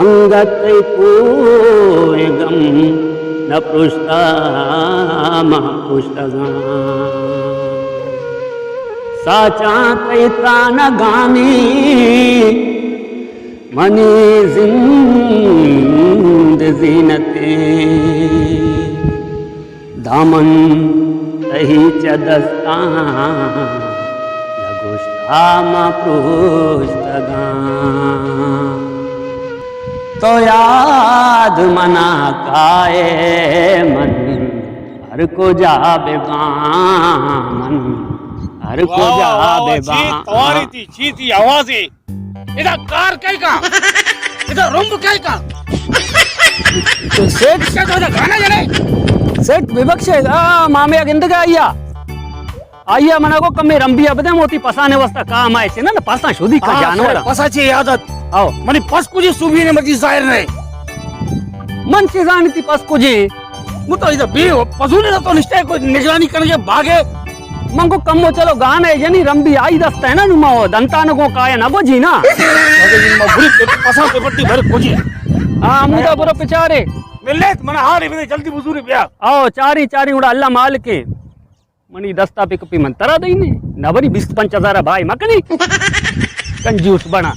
अंगत पूयगम न पृष्ठगा साचा कैत्रा न गामी मनी जिंद जीनते दामन तही च दस्ता लगुष्ठाम पृष्ठगा तो याद मना काए मन हर को जाबे बामन हर को जाबे तुम्हारी थी चीती आवाज है इधर कार कहीं का इधर रूम कहीं का तो सेठ क्या तो गाना जने सेठ विवक्ष मामे अगिंद का आइया मना को कमे रंबिया बदे मोती पसाने वस्ता काम आए छे ना पसा शुद्धि का जानवर पसाची आदत आओ मनी पस कुजी सुबी ने मजी जाहिर नहीं मन से जानती पस कुजी मु तो इधर बी पसुने तो निश्चय कोई निगरानी करने भागे मंगो कम्मो चलो गाने जनी रंबी आई दस्ता है ना नुमा दंतान को काया ना गोजी ना बुरी पसा पेपटी भर कुजी हां मुदा बरो पिचारे मिले मना हारे में जल्दी बुजुरी बिया आओ चारी चारी उड़ा अल्लाह माल के मनी दस्ता पे कपी मन तरा दई ने नवरी 20-25 भाई मकनी कंजूस बना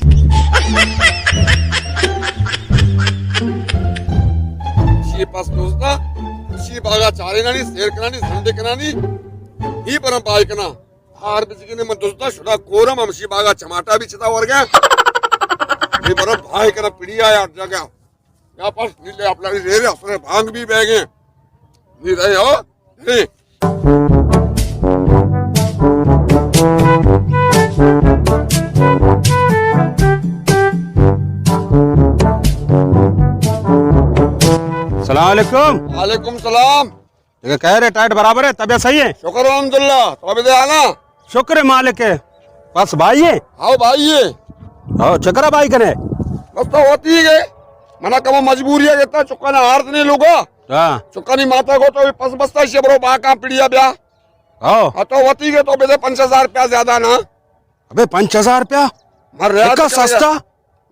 शी पास दोस्ता शी बागा चारे नानी शेर कनानी संडे कनानी ही परम पाई कना हार बिजगी ने मन दोस्ता शुदा कोरम हमशी बागा चमाटा भी चिता और गया ये बरम भाई कना पिड़िया यार जगह या पास नीले आपला रे रे असरे भांग भी बह गए नी रहे हो रे सलाम अलैकुम वालेकुम सलाम ये कह रहे टाइट बराबर है तबियत सही है शुक्र अल्हम्दुलिल्लाह तो अबे दे आना शुक्र है मालिक है बस भाई है आओ भाई ये आओ चकरा भाई कने बस तो होती है मना कम मजबूरी है कितना चुका ना हार नहीं लोगा हां चुका नहीं माता को तो पस बस्ता से बरो बाका पिड़िया ब्या आओ तो होती है तो बेदे 5000 रुपया ज्यादा ना अबे 5000 रुपया मर रियाज का सस्ता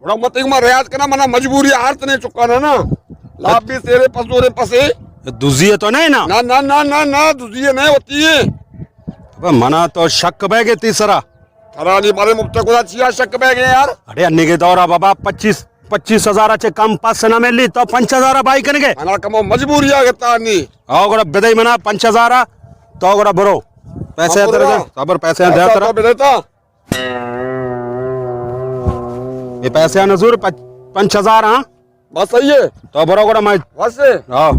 बड़ा मत एक मर रियाज करना मना मजबूरी हार नहीं चुका ना लाभ भी तेरे पसोरे पसे दुजिए तो नहीं ना ना ना ना ना ना दुजिए नहीं होती है अबे मना तो शक बह गए तीसरा थरानी मारे मुफ्त को चिया शक बह गए यार अरे अन्नी के दौरा बाबा 25,000 अच्छे कम पास से ना मिली तो 5000 भाई कनगे मना कमो मजबूरी आ गता नी आओ गड़ा बेदई मना 5000 तो गड़ा बरो पैसे तेरे खबर पैसे दे तेरा बेटा ये पैसे नजूर 5000 हां बस सही है तो बरो गड़ा मैं बस आओ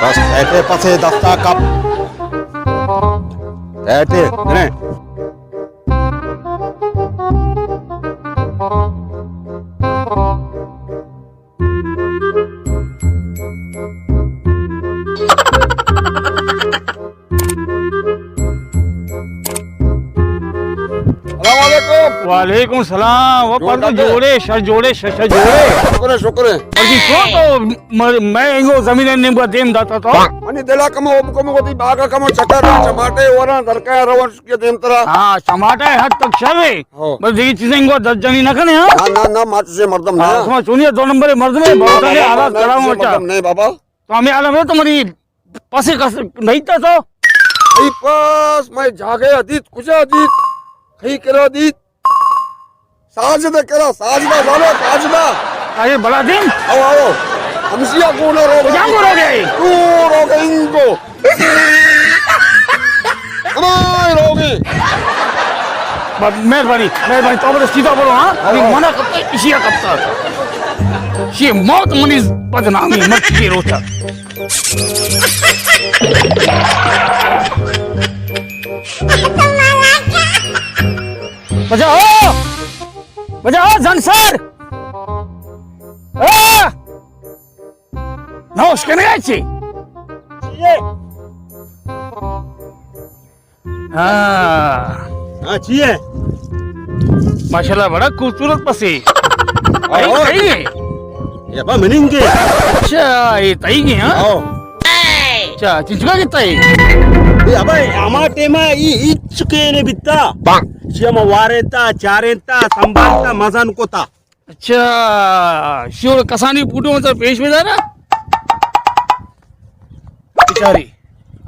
बस ऐटे पसे दस्ता कप ऐटे ने वालेकुम सलाम वो पर जोड़े शर जोड़े शर जोड़े शुक्र और जी तो मैं इंगो जमीन ने देम दाता तो मनी देला कमो कमो गोती बागा कमो चटर टमाटे और दरका रवन के देम तरा हां टमाटे हद तक शवे बस ये चीजें इंगो 10 जनी न कने हां ना ना माच से मर्दम ना समझ सुनिए 2 नंबर मर्द में बहुत सारे आवाज कराऊं अच्छा नहीं बाबा तो हमें आलम है तुम्हारी पासे का नहीं था तो भाई पास मैं जागे अदीत कुछ अदीत कहीं करो अदीत साजदा करो साजदा बोलो साजदा अरे बड़ा दिन आओ आओ हमसिया को रो जांगो रो गए तू रो गए इनको हमारे रोगे मेहरबानी मेहरबानी तो बड़े सीधा बोलो हां अभी मना करते इसिया करता ये मौत मनी बदनामी मत की रोता बजाओ जंसर नौश के नहीं छी हाँ चाहिए माशाल्लाह बड़ा खूबसूरत पसी सही है ये बा मिलेंगे अच्छा ये तई की हाँ अच्छा चिंचुका कितना है Abai, ama tema ichukene bitta. Shema warenta, charenta, sambalta, mazan kota. अच्छा शिव कसानी फुटूचा पेश में ना बिचारी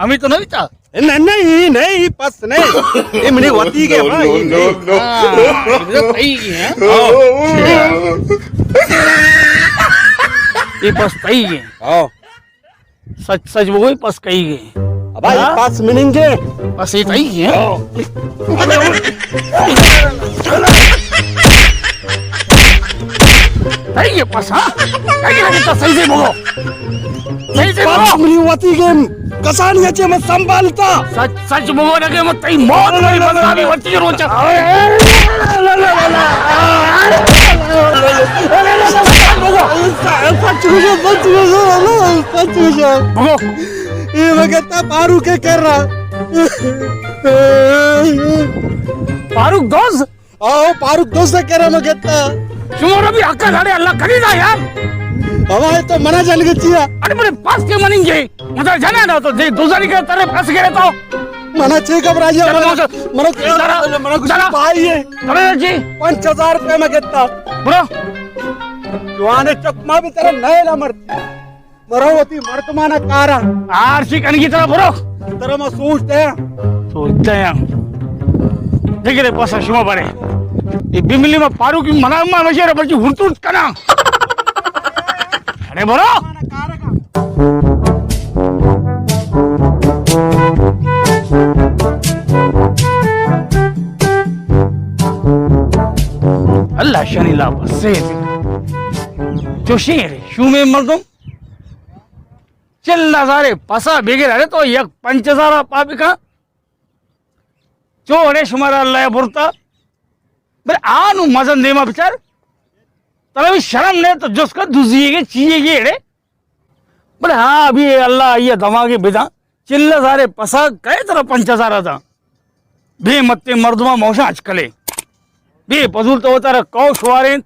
आम्ही तो नाही था नहीं नहीं पास नहीं ये मनी वती के भाई सही है ये बस सही है हाँ सच सच वो बस कही गए अबा ये पास मिलेंगे बस ये सही है सही है बस हाँ सही से बोलो सही से पास बोलो मिली वती के कसानी अच्छे मत संभालता सच सच बोलो लगे मत तई मौत नहीं बदलावी वरती रोचा बोलो ये वगैरह पारू के कर रहा फारूक दोस्त आओ पारुक दोस्त कह रहा वगैरह तुम्हारा भी हक्का झाड़े अल्लाह खरीदा यार हमारे तो मना चल गई अरे मेरे पास के मनेंगे मुझे जाना ना तो दूसरी के तरह फंस गए तो मना छे कब राजा चलो, मना कुछ चलो। भाई है अरे जी 5000 रुपए में कितना बोलो जुआने चकमा भी तेरा नए ना मरो होती मर्तमाना कारा आरसी कन की तरह बोलो तेरा मैं सोचते हैं सोचते हैं देखिए रे पासा शुमा बड़े ये बिमली में पारू की मना मशे रे बल्कि हुरतुट कना अरे बोलो अल्लाह शनीला बसे जो शेर शुमे मर्दम चिल्ला सारे पसा बेगे अरे तो एक 5000 पापिका चोड़े शुमारा अल्लाह बुरता बरे आनु मजन देमा बिचार तला भी शर्म नहीं तो जिसका दूसरी चीजेगी एड़े बरे हाँ अभी अल्लाह ये दमागे बिदा चिल्ला सारे पसा कई तरह 5000 था बे मत्ते मर्दमा मौसा अचकले बे पजूल तो होता रहा कौ शुआरे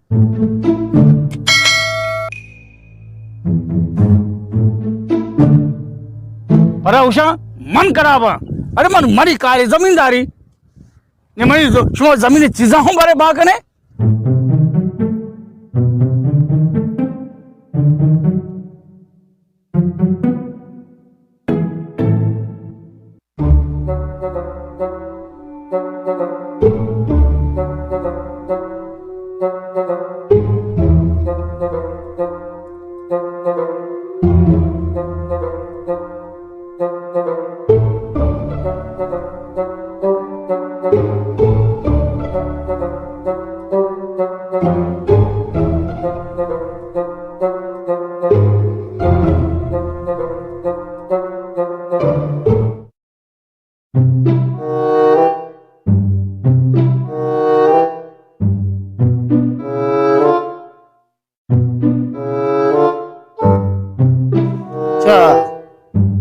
अरे उषा मन करावा अरे मन मरी कारी जमींदारी ने मरी शो जमीन चीजा हूं बारे बागने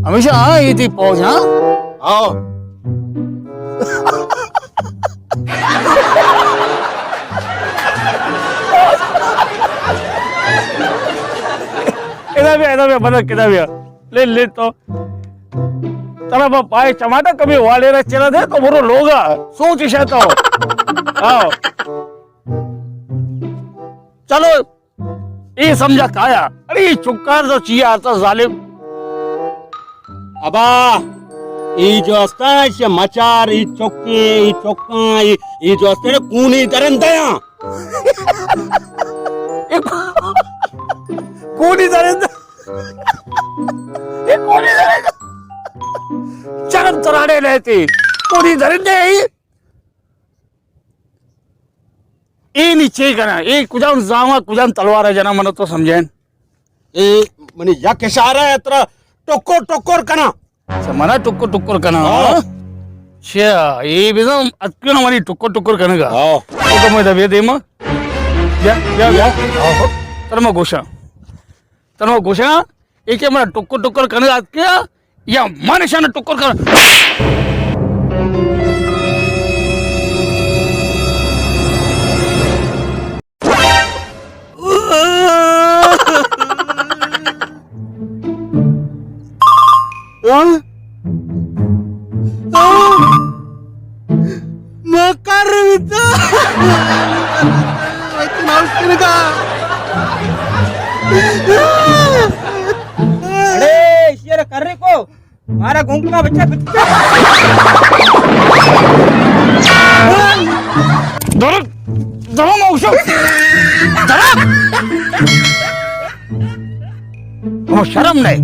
हमेशा हाँ ये थी पहुंच हाँ आओ इधर भी बदल किधर भी ले ले तो तेरा बाप पाए टमाटर कभी वाले रहे चला दे तो बुरो लोगा सोच इसे तो आओ चलो ये समझा काया अरे ये चुक्कार तो चिया आता जालिम अबा ये जो अस्ता है मचार ये चौके ये चौका ये जो अस्ते कूनी तरन दया कोनी दरेंदा ये कोनी दरेंदा चरम तराड़े रहते कोनी दरेंदे ये नीचे करा ये कुजाम जावा कुजाम तलवार है जना मन तो समझेन ये मनी या केशारा है तेरा टोकोर टोकोर कना मना टुक्कुर टुक्कुर कना अच्छा ये भी ना अक्यों हमारी टुक्कुर टुक्कुर कनेगा तो मैं दबे दे मां या तरमा घोषणा एक मला टुक्कुर टुक्कुर कनेगा क्या या मनुष्याने टुक्कुर कर अरे शेर कर रे को मारा घूम का बच्चा बच्चा धर धरो मावशो हो शर्म नाही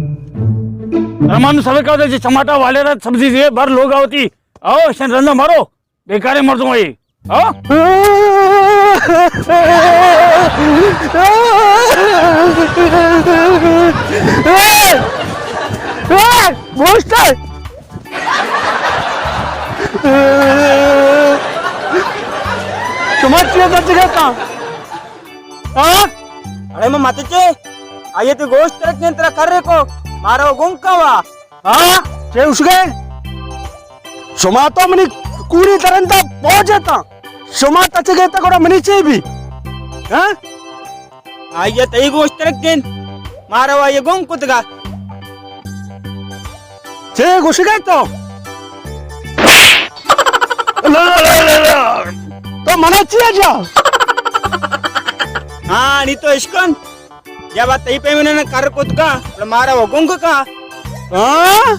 माणूस हवे का त्याची टमाटा वालेला सब्जी दे भर लोग आवती आओ शन रंदा मारो बेकारे मर दूंगा ये गोष्ट अरे मग मातेचे आये तू गोष्ट तरह कर रे को मारो घूम का वा उसके सुमातो मनी कूड़ी तरंता पहुंच जाता सुमाता चगे तक और मनी चे भी हाँ आये तई गोष्ट तरह दिन मारो आये घूम कुतगा चे घुस गए तो तो मना चिया जा हाँ नहीं तो इश्कन जब बात तई पे मैंने कर कुतगा मारा वो घूम का हाँ